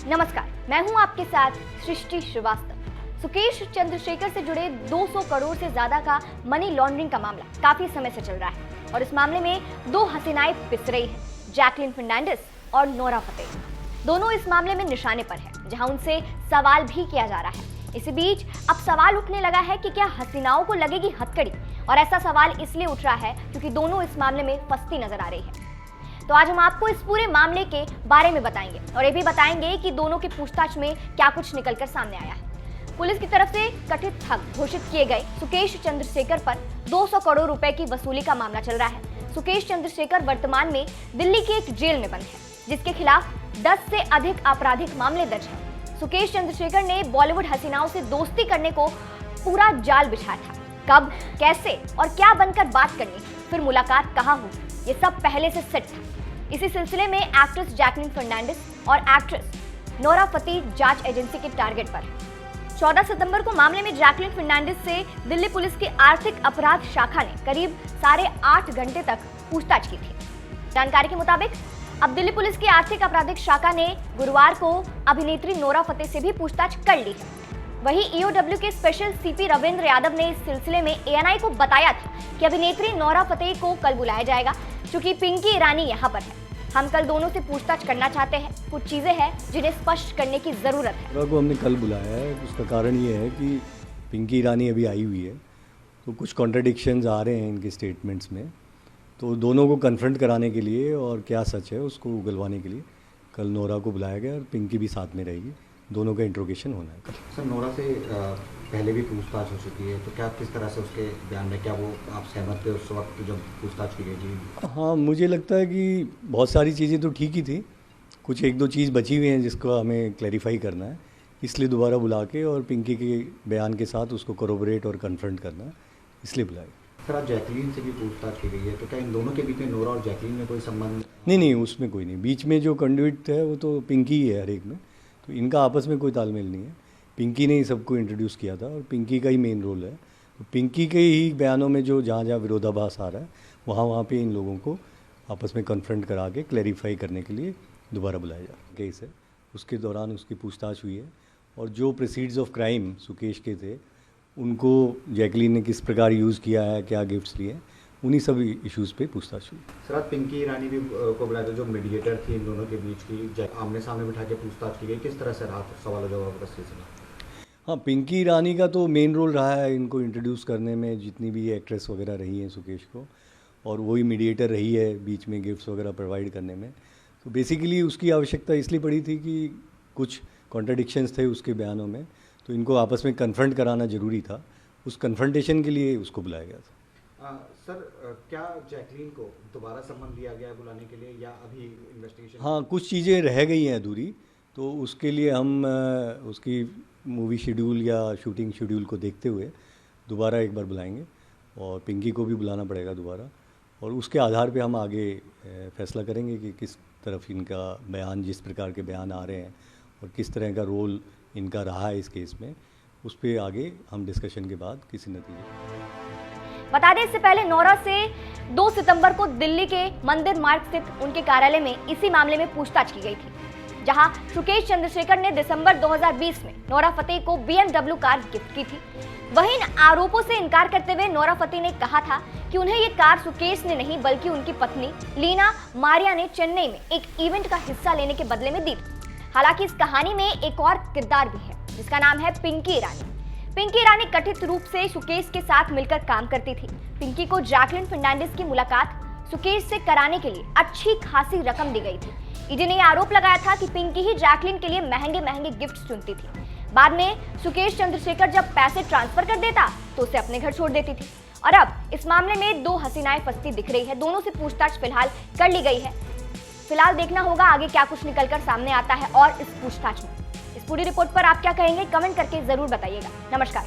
नमस्कार, मैं हूं आपके साथ सृष्टि श्रीवास्तव। सुकेश चंद्रशेखर से जुड़े 200 करोड़ से ज्यादा का मनी लॉन्ड्रिंग का मामला काफी समय से चल रहा है और इस मामले में दो हसीनाएं पिस रही हैं, जैकलीन फर्नांडिस और नोरा फतेही। दोनों इस मामले में निशाने पर हैं, जहां उनसे सवाल भी किया जा रहा है। इसी बीच अब सवाल उठने लगा है कि क्या हसीनाओं को लगेगी हथकड़ी, और ऐसा सवाल इसलिए उठ रहा है क्योंकि दोनों इस मामले में फंसती नजर आ रही है। तो आज हम आपको इस पूरे मामले के बारे में बताएंगे और ये भी बताएंगे कि दोनों की पूछताछ में क्या कुछ निकलकर सामने आया है। पुलिस की तरफ से कथित ठग घोषित किए गए सुकेश चंद्रशेखर पर 200 करोड़ रुपए की वसूली का मामला चल रहा है। सुकेश चंद्रशेखर वर्तमान में दिल्ली की एक जेल में बंद है, जिसके खिलाफ 10 से अधिक आपराधिक मामले दर्ज हैं। सुकेश चंद्रशेखर ने बॉलीवुड हसीनाओं से दोस्ती करने को पूरा जाल बिछाया था। कब, कैसे और क्या बनकर बात करनी, फिर मुलाकात कहाँ हुई, ये सब पहले से सेट था। इसी सिलसिले में एक्ट्रेस जैकलीन फर्नांडिस और एक्ट्रेस नोरा फतेही जांच एजेंसी के टारगेट पर है। 14 सितंबर को मामले में जैकलीन फर्नांडिस से दिल्ली पुलिस की आर्थिक अपराध शाखा ने करीब 8.5 घंटे तक पूछताछ की थी। जानकारी के मुताबिक अब दिल्ली पुलिस की आर्थिक आपराधिक शाखा ने गुरुवार को अभिनेत्री नोरा फतेही से भी पूछताछ कर ली है। वहीं ईओडब्ल्यू के स्पेशल सीपी रविंद्र यादव ने इस सिलसिले में एएनआई को बताया था कि अभिनेत्री नोरा फतेही को कल बुलाया जाएगा, क्योंकि पिंकी ईरानी यहाँ पर है। हम कल दोनों से पूछताछ करना चाहते हैं। कुछ चीजें हैं जिन्हें स्पष्ट करने की जरूरत है। नोरा को हमने कल बुलाया है, उसका कारण ये है कि पिंकी ईरानी अभी आई हुई है, तो कुछ कॉन्ट्रडिक्शंस आ रहे हैं इनके स्टेटमेंट्स में, तो दोनों को कन्फ्रंट कराने के लिए और क्या सच है उसको उगलवाने के लिए कल नोरा को बुलाया गया और पिंकी भी साथ में रहेगी। दोनों का इंट्रोगेशन होना है कल। सर, नोरा से पहले भी पूछताछ हो चुकी है, तो क्या किस तरह से उसके बयान में, क्या वो आप सहमत थे उस वक्त जब पूछताछ की गई थी? हाँ, मुझे लगता है कि बहुत सारी चीज़ें तो ठीक ही थी, कुछ एक दो चीज़ बची हुई हैं जिसको हमें क्लैरिफाई करना है, इसलिए दोबारा बुला के और पिंकी के बयान के साथ उसको कोरोबरेट और कन्फ्रंट करना है, इसलिए बुलाया। सर, आज जैकलीन से भी पूछताछ की गई है, तो क्या इन दोनों के बीच में, नोरा और जैकलीन में कोई संबंध? नहीं, उसमें कोई नहीं। बीच में जो कंडुइट है वो तो पिंकी ही है हर एक में, तो इनका आपस में कोई तालमेल नहीं है। पिंकी ने ही सबको इंट्रोड्यूस किया था और पिंकी का ही मेन रोल है। तो पिंकी के ही बयानों में जो जहाँ विरोधाभास आ रहा है वहाँ पे इन लोगों को आपस में कन्फ्रंट करा के क्लैरिफाई करने के लिए दोबारा बुलाया जा रहा केस है। उसके दौरान उसकी पूछताछ हुई है और जो प्रोसीड्स ऑफ क्राइम सुकेश के थे उनको जैकलीन ने किस प्रकार यूज़ किया है, क्या गिफ्ट्स लिए, उन्हीं सभी इश्यूज़ पे पूछताछ हुई। सर, आज पिंकी ईरानी भी को बुलाया था, जो मीडिएटर थी इन दोनों के बीच की, आमने सामने बिठा के पूछताछ की गई। किस तरह से रहा सवाल जवाब का सिलसिला? हाँ, पिंकी ईरानी का तो मेन रोल रहा है इनको इंट्रोड्यूस करने में, जितनी भी एक्ट्रेस वगैरह रही हैं सुकेश को, और वही मीडिएटर रही है बीच में गिफ्ट्स वगैरह प्रोवाइड करने में। तो बेसिकली उसकी आवश्यकता इसलिए पड़ी थी कि कुछ कॉन्ट्रडिक्शंस थे उसके बयानों में, तो इनको आपस में कन्फ्रंट कराना ज़रूरी था। उस कन्फ्रंटेशन के लिए उसको बुलाया गया था। सर, क्या जैकलीन को दोबारा सम्मन दिया गया है बुलाने के लिए, या अभी इन्वेस्टिगेशन? हाँ, कुछ चीज़ें रह गई हैं अधूरी, तो उसके लिए हम उसकी मूवी शेड्यूल या शूटिंग शेड्यूल को देखते हुए दोबारा एक बार बुलाएंगे और पिंकी को भी बुलाना पड़ेगा दोबारा, और उसके आधार पे हम आगे फैसला करेंगे कि किस तरफ इनका बयान, जिस प्रकार के बयान आ रहे हैं और किस तरह का रोल इनका रहा है इस केस में, उस पर आगे हम डिस्कशन के बाद किसी नतीजे। बता दें, इससे पहले नोरा से 2 सितंबर को दिल्ली के मंदिर मार्ग स्थित उनके कार्यालय में इसी मामले में पूछताछ की गई थी, जहां सुकेश चंद्रशेखर ने दिसंबर 2020 में नोरा फतेही को BMW कार गिफ्ट की थी। वहीं इन आरोपों से इनकार करते हुए नोरा फतेही ने कहा था कि उन्हें ये कार सुकेश ने नहीं बल्कि उनकी पत्नी लीना मारिया ने चेन्नई में एक इवेंट का हिस्सा लेने के बदले में दी थी। हालांकि इस कहानी में एक और किरदार भी है, जिसका नाम है पिंकी ईरानी। पिंकी ईरानी कथित रूप से सुकेश के साथ मिलकर काम करती थी। पिंकी को जैकलीन फर्नांडिस की मुलाकात सुकेश से कराने के लिए अच्छी खासी रकम दी गई थी। ईडी ने आरोप लगाया था कि पिंकी ही जैकलीन के लिए महंगे गिफ्ट्स चुनती थी। बाद में सुकेश चंद्रशेखर जब पैसे ट्रांसफर कर देता तो उसे अपने घर छोड़ देती थी। और अब इस मामले में दो हसीनाएं फंसती दिख रही है। दोनों से पूछताछ फिलहाल कर ली गई है। फिलहाल देखना होगा आगे क्या कुछ निकलकर सामने आता है और इस पूछताछ में। इस पूरी रिपोर्ट पर आप क्या कहेंगे, कमेंट करके जरूर बताइएगा। नमस्कार।